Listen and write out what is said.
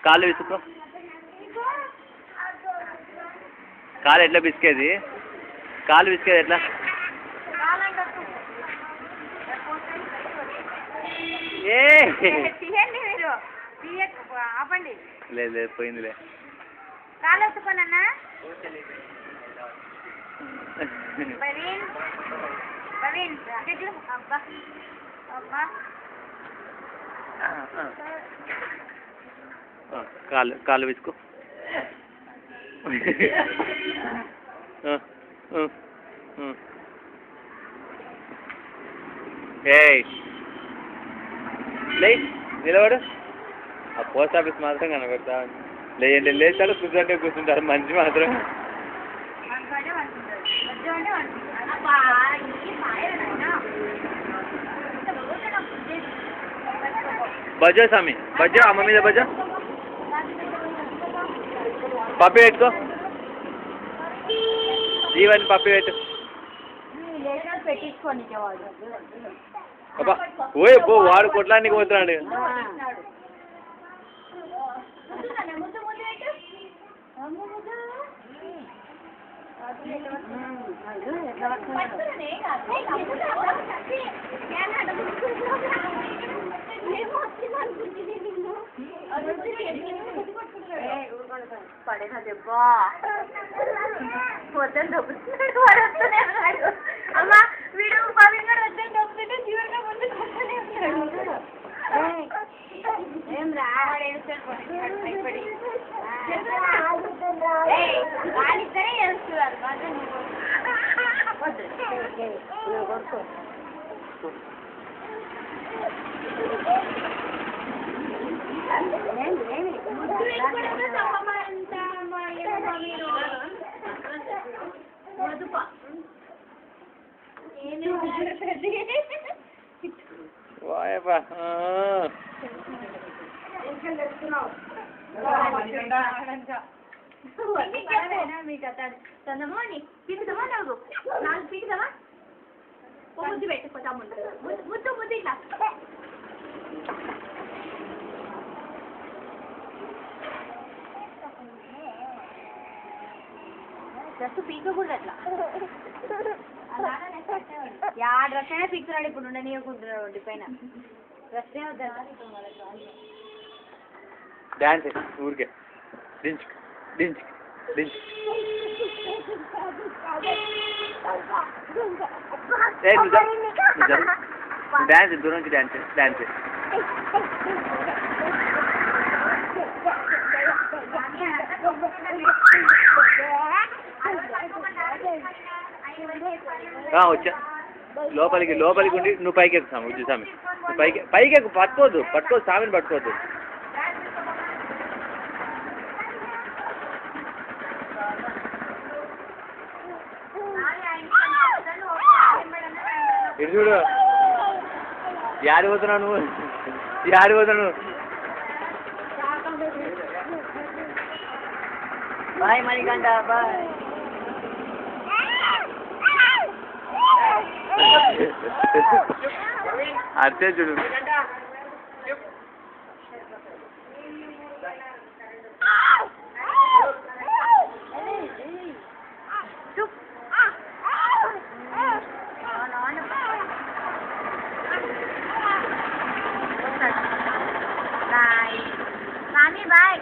కాలు విసుకో. కాలు ఎట్లా పిసికేది? కాలు పిసికేది ఎట్లా? లేదు లేదు పోయిందిలే. కాలు వస్తుకోనన్నా ప్రవీణ్ ప్రవీణ్ అబ్బా అబ్బా కాలు కాలు విసుకో. లే నిలబడు. ఆ పోస్ట్ ఆఫీస్ మాత్రం కనబడతా. లేదంటే లేచాడు, కూర్చుంటే కూర్చుంటారు. మంచి మాత్రం బజో స్వామి, బజో అమ్మ మీద బజో. పప్పి పెట్టుకో. జీవన్ పప్పి పెట్టు. అబ్బా ఓయ్ పో, వాడు కొట్లానికి పోతున్నాడు. పడేనా దెబ్బా వద్దని దొబ్బుతున్నాడు. వాడు వస్తూనే ఉన్నాడు. అమ్మా వీడు పవిన్ గారు వద్దని దొబ్బుతుంటే జీవన్గా ముందు వస్తూనే ఉన్నాడు. ఏం రా భయపడి వాళ్ళిద్దరే చేస్తున్నారు. పీకుదామా నువ్వు 4 పీకుదామా? ముద్దు పెట్టిపోతా ముద్దు ముద్దు ముద్దు ఇట్లా డ్రెస్ పీకకూడదు అట్లా. యా డ్రెస్ అయినా పీకుతున్నాడు. ఇప్పుడు ఉండనీయకుంటున్నాడు ఒంటి పైన. డ్రెస్ ఏ వద్దా? డాన్స్ ఊరికే డించ్ డించ్ డించ్. డాన్స్ దూరం నుంచి డాన్స్ డాన్స్. వచ్చా లోపలికి లోపలికి ఉండి నువ్వు పైకి ఎక్కుతాము. ఉజ్జు స్వామి పైకి పైకి ఎక్కు. పట్టుకోవద్దు స్వామిని పట్టుకోవద్దు. ఇటు చూడు. యాడి పోతున్నావు నువ్వు? యాడి పోతున్నావు? Bye Manikanta bye. అర్థే చూడు. Bye bye.